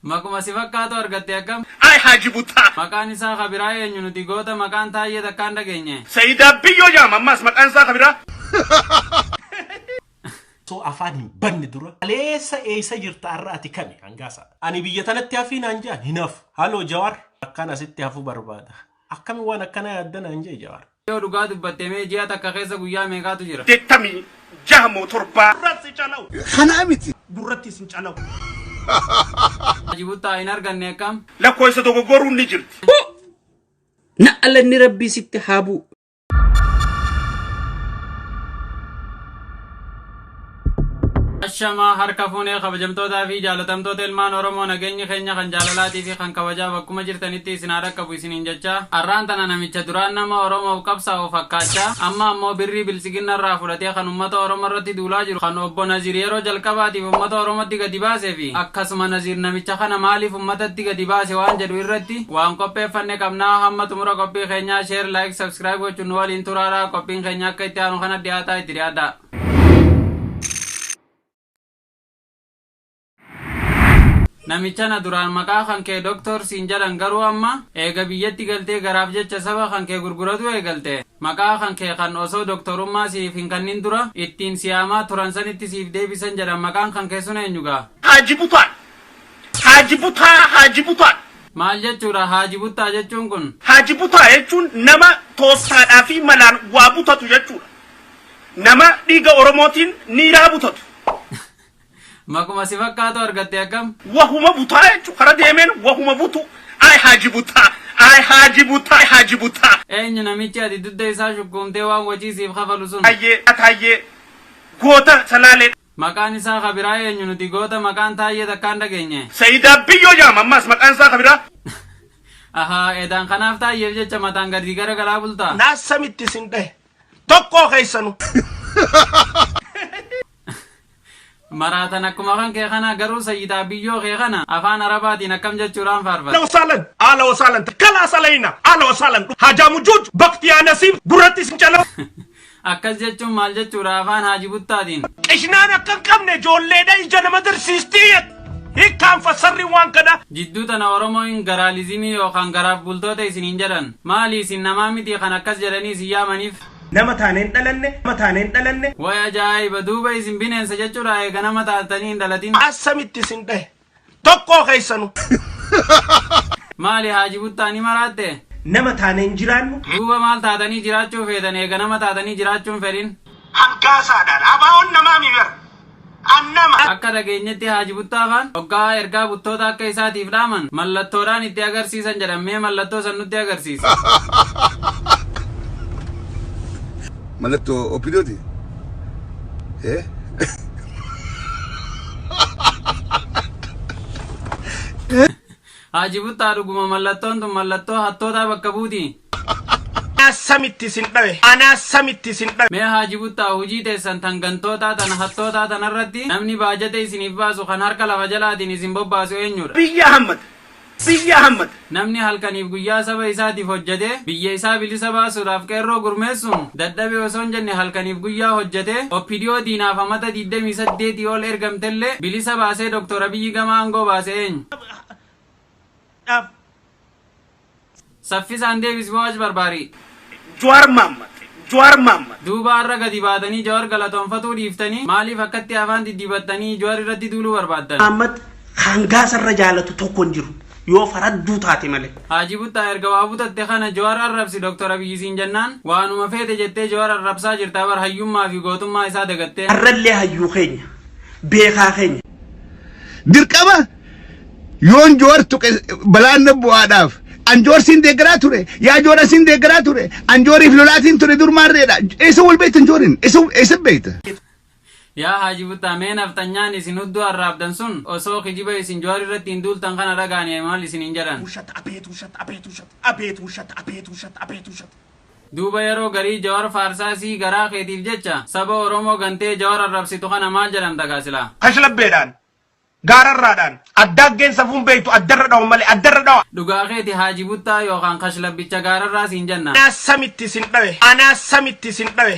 Makuma si fakkaatu argatte akkam? Ay Haji Butaa. Maqaan isaa Kabiraa eenyu nuti goota maqaan taayee takkaan dhageenye. Sayyida Biyyo jaam ammas maqaan isaa Kabiraa. So afaan banni dura. Aleessa eessa jirta arraati kami hangasa. Ani biyya tanatti hafiin anjaan hinaaf. Halloo Jawar akkaan asitti hafuu barbaada. Akkami waan akkana yaaddan anjee Jawar. Yoo dhugaa dubbattee mee ji'a takka keessa guyyaa meeqaatu jira? Deettami jahamoo torba. Durratti calaw. Kanaa miti. Durratti sin calaw. Haji Butaa hin arganne akkam? Lakkoofsa dogoggoruun ni jirti. Na Allanni Rabbii sitti haabuu. Ashama harka fuunee kabajamtootaa fi jaalatamtoota ilmaan Oromoo nageenyi keenya kan jaalalaatii fi kan kabajaa bakkuma jirtanitti isin haa dhaqqabu isiniin jecha har'aan tana namicha duraan nama Oromoof qabsaa'u fakkaachaa amma ammoo birrii bilisiginnarraa fudhatee kan uummata Oromoo irratti duulaa jiru kan obbo Naziir yeroo jalqabaatiif uummata Oromootti gadi baasee fi akkasuma Naziir namicha kana maaliif uummatatti gadi baase waan jedhu irratti waan qopheeffanne qabnaa hamma xumura qophii keenyaa share like subscribe gochuun nu waliin turaadhaa qophiin keenya akka itti aanu kana dhiyaataa itti dhiyaadhaa. Namicha na duraan maqaa kan kee Dr. Sinjalan garuu amma eega biyyatti galtee garaaf jecha saba kan kee gurguratu eegalte. Maqaa kan kee kan osoo doktorummaa siif hin kannin dura ittiin siyaamaa turan sanitti siif deebisan jedhan maqaan kan kee sun eenyugaa? Haji Butaa. Haji Butaa. Haji Butaa. Maal jechuudha Haji Butaa jechuun kun? Haji Butaa jechuun nama toostaadhaa fi malaan waa butatu jechuudha. Nama dhiiga Oromootiin niiraa butatu. Makuma si fakkaatu argatte akkam? Wahuma butaa jechuudha. Kara deemeen wahuma butu. Ay Haji Butaa. Ay Haji Butaa. Ay Haji Butaa. Eenyu namichi ati dudda isaa shukkuumtee waan wajii siif kafalu sun? Taayee goota salaalee. Maqaan isaa Kabiraa eenyu nuti goota maqaan taayee takkaan dhageenye? Sayyida Biyyo jaam ammas maqaan isaa Kabiraa. Ahaa edaan kanaaf taayeef jecha mataan gadi gara galaa bultaa? Naasamitti sin dhahe. Tokkoo keessanu. Maraatan akkuma kan kee kana garuu Sayyida Biyyoo kee kana afaan Arabaatiin akkam jechuudhaan faarfata? Ala wasalan. Kala salayna. Ala wasalan. Haja Mujuj. Baktiyaa Nasiib. Durratti sin calaw. Akkas jechuun maal jechuudha afaan Haji Buttaatiin? Qishnaan akkan qabne ijoolleedha ija nama darsiistii. Hiikkaan fassarri waan kana. Jidduu tana Oromoon garaalizimii yookaan garaaf bultoota isiniin jedhan maali isin namaa miti kan akkas jedhanii isin yaamaniif? Nama taaneen dhalanne. Way ajaa'iba duuba isin bineensa jechuudha eega nama taatanii hin dhalatin. Asamitti sin dhahe. Tokkoo keessanu. Maali Haji Buttaa ni maraatte? Nama taaneen jiraannu. Duuba maal taatanii jiraachuu feetan eega nama taatanii jiraachuun fedhin? Hankaasaadhaan abaa'oon namaa mibira. Annama. Akka dhageenyetti Haji Buttaa afaan hoggaa ergaa buttoota akka isaatiif dhaaman mallattoodhaan itti agarsiisan jedhamee mallattoo san nutti agarsiisa. Mallattoo opiniyooti. Haji Buttaa dhuguma mallattoon tun mallattoo hattootaa bakka buuti. Asamitti sin dhahe. Mee Haji Buttaa hojii teessan tan gantootaa tan hattootaa tanarratti namni baajata isiniif baasu kan harka lafa jalaatiin isin bobbaasu eenyudha? Biyya Ahmad. Namni halkaniif guyyaa saba isaatiif hojjete biyya isaa bilisa baasuudhaaf qeerroo gurmeessuun dadhabee osoo hin jenne halkaniif guyyaa hojjete oppidiyoo diinaaf amata 28 ol ergamtellee bilisa baasee Dr. Abiyyi gama aangoo baase eenyu? Saffisaan deebis moo achi barbaari? Jawaar Mohammad. Duuba har'a gadi baatanii Jawaar galatoonfatuu dhiiftanii maaliif akkatti afaan diddibattanii Jawaar irratti duuluu barbaaddan? Muhammad hangaasarra jaalatu tokko hin jiru. Yoo faradduu taate malee. Haji Buttaa erga waa butatte kana Jawaar arrabsi Dr. Abiyyi siin jennaan waanuma feete jettee Jawaar arrabsaa jirtaa bar hayyummaa fi gootummaa isaa dagattee. Harrallee hayyuu keenya. Beekaa keenya. Dirqama yoon Jawaar tuqe balaan bu'aadhaaf. Anjoor sin deeggaraa ture. Yaa Joora sin deeggaraa ture. Anjooriif lolaatiin ture durmaarreedha. Eessa wal beektan Joorin? Eessa beekta? Yaa Haji Buttaa mee naftanyaan isin hudduu arraabdan sun osoo kijiba isin Jawaar irratti hin duultan kana dhagaanii maal isiniin jedhan? Abeetu. Duuba yeroo garii Jawaar faarsaasii garaa keetiif jecha saba Oromoo gantee Jawaar arrabsitu kana maal jedhamta gaasila? Kashlabbeedhaan. Gaararraadhaan. Addaggeen safuun beektu addarra dhawu malee addarra dhawa. Dhugaa keeti Haji Buttaa yookaan kashlabbicha gaararraa siin jenna. Anaa samitti sin dhawe.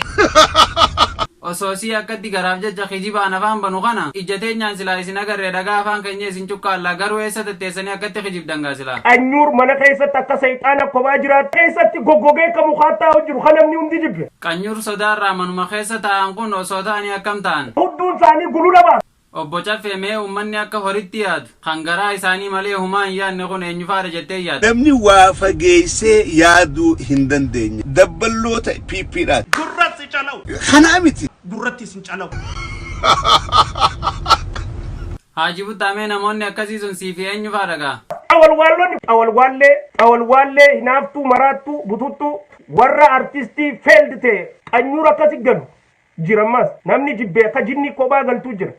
osoosii akkatti garaaf jecha kijibaan afaan banu kana ijjateenyaan silaa isin agarree dhagaa afaan keenya isin cukkaallaa garuu eessa tetteessanii akkatti kijibdangaa silaa Qanyuur mana keessatti akka sayxaana kophaa jiraat keessatti goggogee ka mukaattaa jiru kan namni hundi jibbe. Qanyuur sodaarraa manuma keessa taa'an kun osoo ta'anii akkam ta'an. Hudduun isaanii gulula baasa. Obbo Caffee mee uummanni akka horitti yaadu kan garaa isaanii malee humaa hin yaadne kun eenyu faadha jettee yaadu. Namni waa fageessee yaaduu hin dandeenye. Dabballoota piippiidhaati. Gurratti calawu. Kanaa miti. Gurratti isin calawu. Haaji Buttaamee namoonni akkasii sun siif eenyu faadha gaa? Awalwaallee hinaaftuu maraattuu bututtuu warra artistii feeld ta'e qanyuur akkasi galu. Jiramas namni jibbee akka jinni kophaa galtuu jira.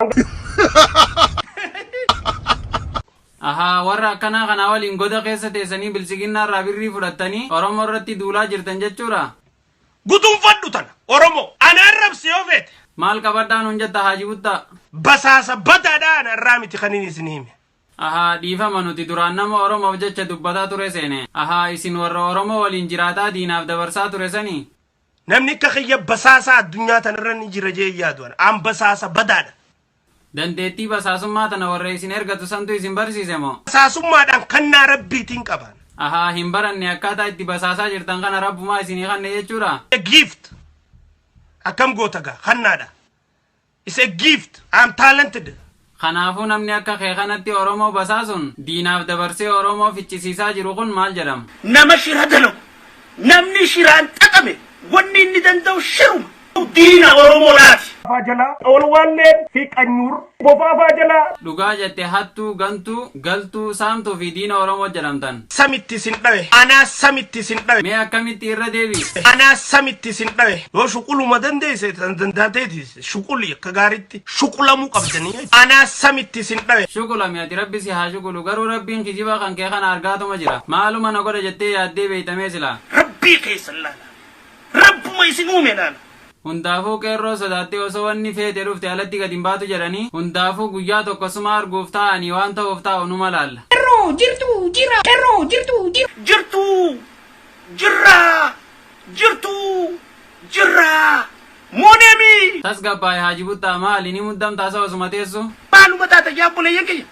Ahaa warra akkanaa kanaa waliin goda keessa teessanii bilisiginnaarraa birrii fudhattanii Oromoo irratti duulaa jirtan jechuudha. Guduunfadhu tana Oromoo ana arrabsi yoo feete. Maal qabadhaan hun jetta Haaji Buttaa? Basaasa badaadhaan irraa miti kan inni isin hime. Ahaa dhiifama nuti duraan nama Oromoof jecha dubbataa ture seene. Ahaa isin warra Oromoo waliin jiraataa diinaaf dabarsaa ture sanii. Namni akka kiyya basaasa addunyaa tanarra ni jira jee yaadu an basaasa badaadha. Dandeettii basaasummaa tana warra isin ergatu santu isin barsiise moo? Basaasummaadhaan kannaa rabbiitiin qaban. Ahaa hin baranne akkaataa itti basaasaa jirtan kana rabbumaa isinii kanne jechuudha. A gift. Akkam goota gaa kannaadha. It's a gift. I'm talented. Kanaafuu namni akka kee kanatti Oromoo basaasuun diinaaf dabarsee Oromoo ficcisiisaa jiru kun maal jedhama? Nama shira dalagu. Namni shiraan xaqame. Wanni inni danda'u shiruma. Diina Oromoodhaati. Faajala Awalwaalleen fi Qanyuur bofaa faajala. Dhugaa jette hattuu gantuu galtuu saamtuu fi diina Oromoo jedhamtan. Samitti sin dhawe. Anaa samitti sin dhawe. Mee akkamitti irra deebi? Anaa samitti sin dhawe. Yoo shuquluma dandeesse dandaateetis shuquli akka gaariitti shuqulamuu qabdanii. Anaa samitti sin dhawe. Shuqulami ati rabbi si haa shuqulu garuu rabbiin kijiba kan kee kana argaatuma jira. Maaluma na godha jettee yaaddee beeytamee silaa. Rabbii keessan laala. Rabbuma isin uume laala. Hundaafuu qeerroo sodaattee osoo wanni feete dhufte alatti gadi hin baatu jedhanii hundaafuu guyyaa tokkosuma arguuf taa'anii waan ta'uuf taa'u numa laalla. Jirra. Moonemi. Tasgabbaa'e Haaji Buttaa maali ni muddamtaa isa osuma teessu? Maaluma taata jaabboleeyyan kiyya.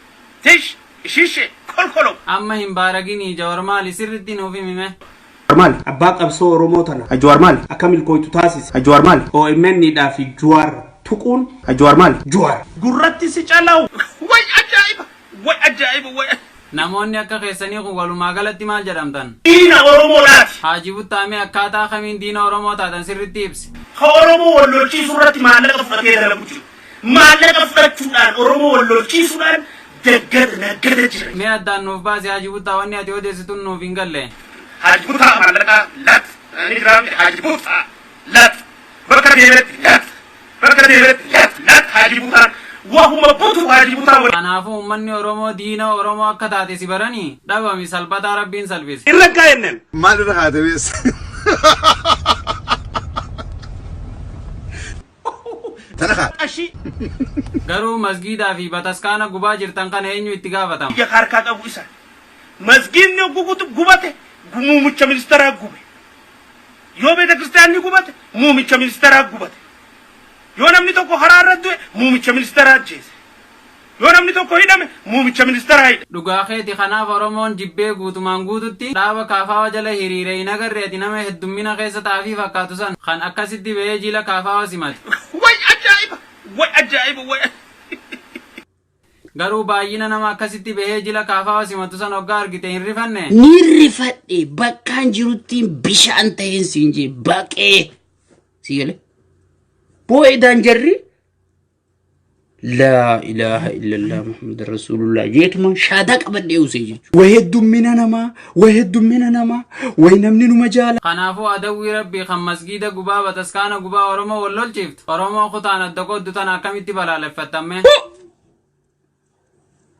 Teesh ishiishe kolkolo. Amma hin baaraginii jawar maali sirritti nuuf himime. Mal abbaa qabsoo Oromoo tana Ajawaar maal akka milkooytu taasise Ajawaar maal OMN dhaa fi Jawaar tuquun Ajawaar maal Jawaar gurratti si calawu way ajaa'iba. Namoonni akka keessanii kun walumaa galatti maal jedhamtan? Diina Oromoodhaati. Haaji Buttaamee akkaataa kamiin diina Oromoo taatan sirritti ibsi. Oromoo wallolchiisuu irratti maallaqa fudhatee dalagu jiru. Maallaqa fudhachuudhaan Oromoo wallolchiisuudhaan naggada jira. Mee addaan nuuf baase Haaji Buttaa wanni ati odeessituun nuuf hin galle. Haaji Buttaa maallaqa lat. Ani jiraam Haaji Buttaa lat. Bakka deebiretti lat. Haaji Buttaa wahuma butu Haaji Buttaa. Kanaafuu uummanni Oromoo diina Oromoo akka taate si baranii dhabami salphataa rabbiin salphise. Irra kaa'ennen. Maal irra kaa'atees? Ashi. Garuu masgiidaa fi bataskaana gubaa jirtan kana eenyu itti gaafatama? Biyya harkaa qabu isa. Masgiidni gubate muumicha ministeeraa gube. Yoo beeta kiristaanni gubate muumicha ministeeraa gubate. Yoo namni tokko haraarra du'e muumicha ministeeraa ajjeese. Yoo namni tokko hidhame muumicha ministeeraa hidhe. Dhugaa keeti kanaaf Oromoon jibbee guutumaan guututti dhaaba kaafaawa jala hiriiree hin agarreeti nama heddummina keessa taa'anii fakkaatu san kan akkasitti ba'ee jila kaafaawa simate. Way ajaa'iba. Garuu baay'ina nama akkasitti ba'ee jila kaafaawa simatu san hoggaa argite hin rifanne. Ni rifadhe bakkaan jirutti bishaan ta'een siin jee baqee si galee boo'eedhaan jarri لا إله إلا الله محمد رسول الله جيتم شادك بدي أوسيج وهدم من نما وينمني مجال خنافو أدوي ربي خم مسجد جبا بتسكان جبا أرما ولول شفت أرما خطان الدكود دتنا كم يتبلا لفتمه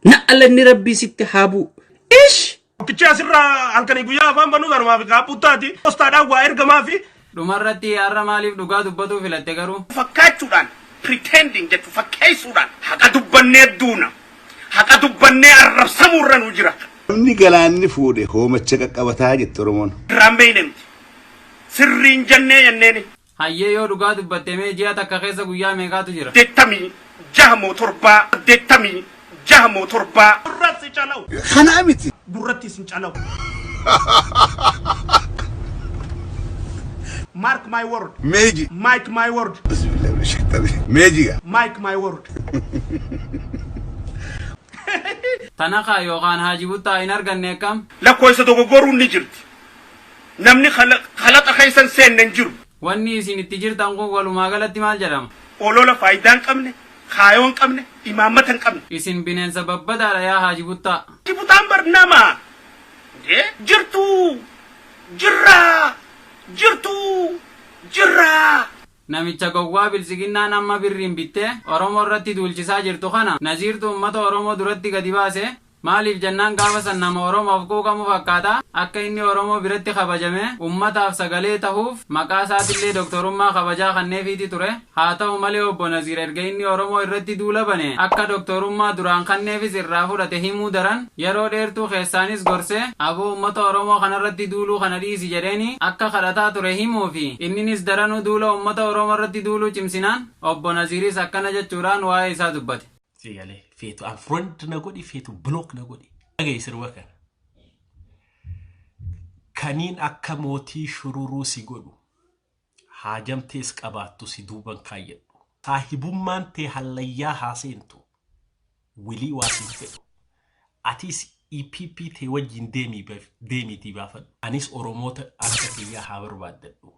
نقلني ربي ست حابو إيش كتير سر أنكني بيا فهم بنو دار ما في كابوتاتي أستاذ وائر ما في دمرتي أرما دعاء دبتو في لتجارو فكاتشوران pretending that fakkeessuudhaan haqa dubbannee duuna haqa dubbannee arrabsamuurran jira. Namni galaanni fuudhe hoomacha qaqqabataa jette Oromoon. Raambee namti sirriin jennee jenneeni. hayyee yoo dhugaa dubbatte mee ji'a takka keessa guyyaa meeqaatu jira? Dettami jahamo torba dettami jahamo torba gurratti calaw Kana miti. gurratti sin calaw. Mark my word. Meji. Mark my word. Meji. Mark my word. Tanaka yookaan Haaji Buttaa hin arganne kam? Lakkoofsa tokko goruun ni jirti. Namni khalaqa keessan seenan jiru. Wanni isin itti jirtan kun walumaa galatti maal jedhama? Olola faayidaan qabne, kaayoon qabne, imaammatan qabne. Isin bineensa babbadaadha yaa Haaji Buttaa. Jibutaan barnama. Jirtu. Jirra. Namicha gowwaa bilisiginnaan amma birriin bittee Oromoo irratti duulchisaa jirtu kana Naziirtu uummata Oromoo duratti gadi baase maaliif jennaan gaafa san nama Oromoof quuqamu fakkaata akka inni Oromoo biratti kabajame uummataaf sagalee tahuuf maqaa isaatillee doktorummaa kabajaa kanneefiiti ture haa ta'u malee obbo Naziir erga inni Oromoo irratti duula bane akka doktorummaa duraan kanneefis irraa fudhate himuu daran yeroo dheertuu keessaanis gorsee aboo uummata Oromoo kanarratti duuluu kana dhiisi jedheeni akka kadhataa ture himuu fi inninis daranuu duula uummata Oromoo irratti duuluu cimsinaan obbo Naziiris akkana jechuudhaan waa'ee isaa dubbate. Sigalee feetu unfriend na godhi feetu block na godhi. Dhaga'e sirba kana. Kaniin akka mootii shururuu si godhu haajamtees qabaattu si duuban kaayyadhu. Saahibummaan tee hallayyaa haaseentu wilii waasin fedhu. Atis EPP tee wajjin deemiitii baafadhu. Anis Oromoota akka kiyyaa haa barbaaddadhu.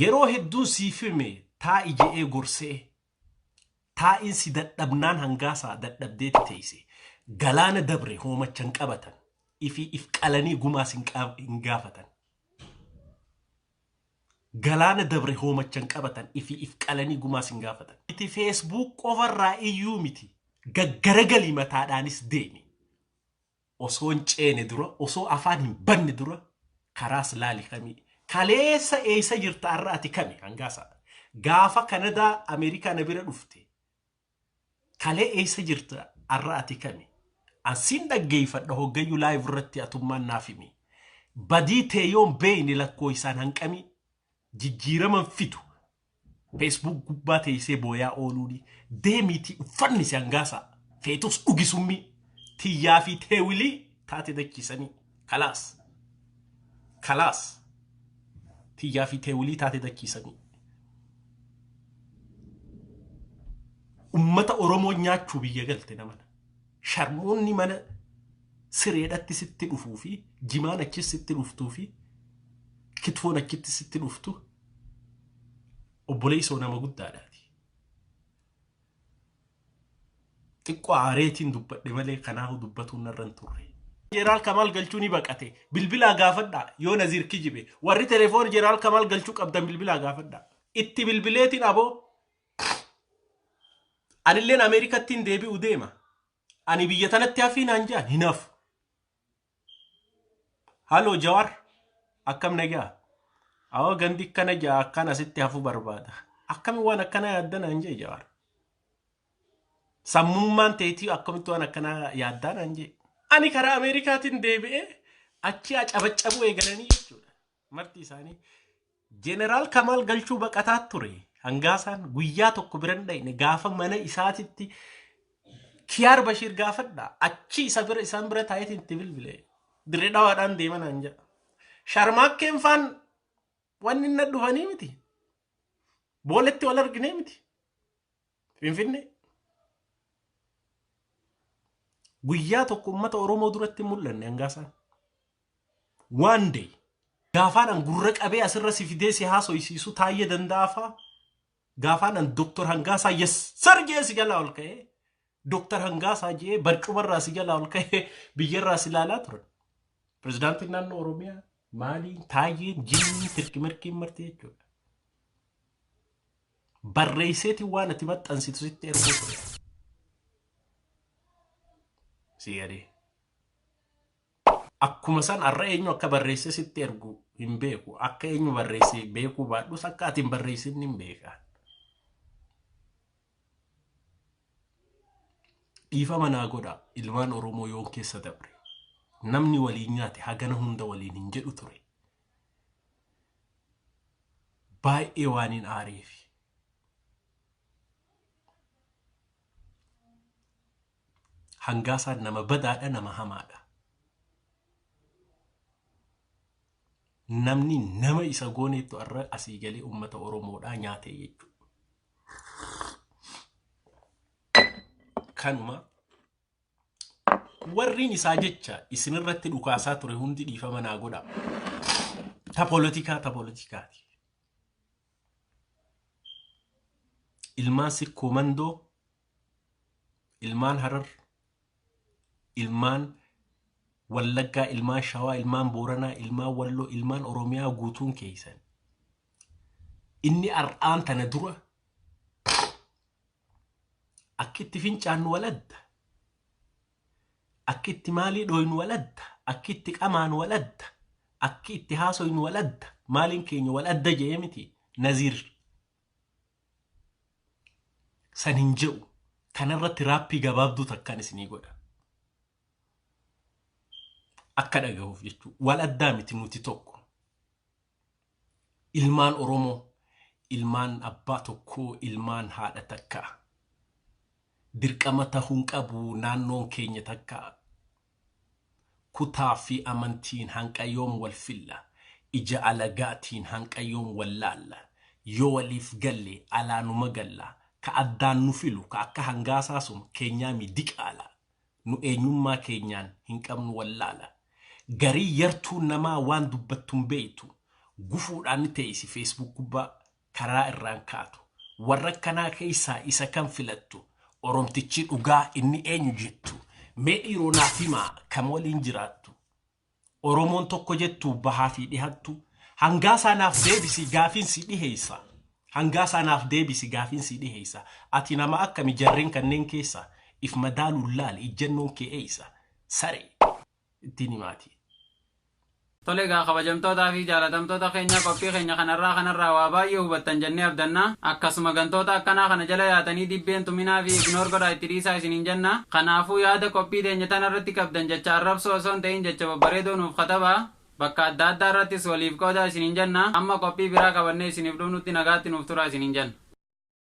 Yeroo hedduu siif hime taa'i je'ee gorsee taa'insi dadhabnaan hangaasaa dadhabdeetti teeyse galaana dabre hoomachan qabatan if qalanii gumaas hin gaafatan. Galaana dabre hoomachan qabatan if qalanii gumaas hin gaafatan. Iti Facebook qofarraa iyyuu miti gaggaragalii mataadhaanis deemi. Osoo hin ceene dura osoo afaan hin banne dura karaas laali kamii. Kaleessa eessa jirta arra ati kami hangaasaa. Gaafa Kanadaa Ameerikaa na bira dhufte. Kalee eessa jirta arra ati kami. Ansiin dhaggeeffadha hoggayyuu live irratti atummaan naaf himi. Badii teeyoon beeyni lakkoo isaan hanqami jijjiiraman fidu. Facebook gubbaa teessee booyaa ooluuni. Deemiitii uffanni si hangaasaa. Feetus dhugisummi tiyyaa fi teewilii taate dakkisanii. Kalaas. Tiyyaa fi teewilii taate dakkisanii. Ummata Oromoo nyaachuu biyya galte namana. Sharmoonni mana sireedhatti sitti dhufuu fi jimaan achis sitti dhuftuu fi kitfoon achitti sitti dhuftu obboleessoo nama guddaadhaati. Xiqqoo aareetiin dubbadhe malee kanaahu dubbatuun narran turre. Jeneraal Kamaal galchuu ni baqate. Bilbilaa gaafadhaa yoo Naziir kijibe. Warri telefoon Jeneraal Kamaal galchuu qabdan bilbilaa gaafadhaa. Itti bilbileetiin aboo. Anilleen Ameerikattiin deebi'u deema. Ani biyya tanatti hafiin hanjaan hinaaf. Halloo Jawaar. Akkam nagaa. Awwa gandi kana jaa akkan asitti hafu barbaada. Akkami waan akkana yaaddan hanjee Jawaar. Sammummaan teetii akkamitti waan akkana yaaddaan hanjee. Ani karaa Ameerikaatiin deebi'ee achi acabacabuu eegalanii jechuudha. Marti isaanii. Jeneraal Kamaal galchuu baqataa ture. Hangaasaan guyyaa tokko biran dhayne gaafa mana isaatitti Kiyaar Bashir gaafadha achi isaan bira taayetiin itti bilbile dirree dhawaadhaan deeman hanja Sharmaakkeen faan wanni inni dhufanii miti booletti wal argine miti Finfinnee guyyaa tokko uummata Oromoo duratti mul'anne hangaasaan one day gaafaan gurra qabee asirra si fidee si haasoysiisu taayee danda'aafaa Gaafaan Dr. Hangaasaa yessarjee si jalaa ol ka'ee Dr. Hangaasaa jee barcumarraa si jalaa ol ka'ee biyyarraa si ilaalaa turan. Pirezidaantiin naannoo Oromiyaa maaliin taayeen jinni tirkimirkiin marti jechuudha. Barreesseetiin waan ati maxxansitu sitti erguu ture. Si gadee. Akkuma san har'a eenyu akka barreessee sitti ergu hin beeku. Akka eenyu barreessee beekuu baadhus akka ati hin barreessin hin beekaa. Dhiifa manaa godha ilmaan Oromoo yoon keessa dabre. Namni waliin nyaate hagana hunda waliin hin jedhu ture. baay'ee waan hin aareef. Hangaasaan nama badaadha, nama hamaadha. Namni nama isa gooneettu arra asii galee uummata Oromoodhaa nyaatee jechuudha. Kanuma warriin isaa jecha isinirratti dhukaasaa ture hundi dhiifama naa godha. Ta politikaati. Ilmaan Sikkoo Mandoo, ilmaan Harar, ilmaan Wallaggaa, ilmaan Shawaa, ilmaan Booranaa, ilmaan Walloo, ilmaan Oromiyaa guutuun keessan. Inni ar'aan tana dura akkitti fincaannu waladda, akkitti maalii dhooynu waladda, akkitti qamaan waladda, akkitti haasoynu waladda, maaliin keenya waladda jee miti Naziir. San hin je'u kanarratti raappii gabaabduu takkaan isinii godha. Akka dhagahuuf jechuudha. Wal addaa miti nuti tokko. Ilmaan Oromoo, ilmaan abbaa tokkoo, ilmaan haadha takkaa. Dirqama tahuun qabu naannoon keenya takkaa. Kutaa fi amantiin hanqayyoon wal filla. Ija alagaatiin hanqayyoon wal laalla. Yoo waliif galle alaanuma galla. Ka addaan nu filu ka akka hangaasaa sun keenyaa mi diqaala. Nu eenyummaa keenyaan hin qabnu wallaala. Garii yartuu namaa waan dubbattuun beeytu gufuudhaan ni teessi Facebook gubbaa karaa irraan kaatu. Warra kanaa keessaa isa kan filattu Oromtichi dhugaa inni eenyu jettu. Mee dhiiroo naaf himaa kam waliin jiraattu. Oromoon tokko jettu bahaa fi dhihattu. Hangaasaa naaf deebisi gaafiin si dhiheessa. Hangaasaa naaf deebisi gaafiin si dhiheessa. Ati nama akkami jarreen kanneen keessa if madaaluun laal ijjannoon kee eeysa. Saree ittiin himaati. Tole egaa kabajamtootaa fi jaalatamtoota keenya qophii keenya kanarraa waa baay'ee hubattan jennee abdanna. Akkasuma gantoota akkanaa kana jala yaatanii dibbeen tuminaa fi ignoor godhaa itti dhiisaa isiniin jenna. Kanaafuu yaada qophii teenya tanarratti qabdan jecha arrabsoo osoo hin ta'in jecha babbareedoo nuuf katabaa. Bakka adda addaa irrattis waliif qoodaa isiniin jenna. Amma qophii biraa qabannee isiniif dhufnutti nagaatti nuuf turaa isiniin jenna.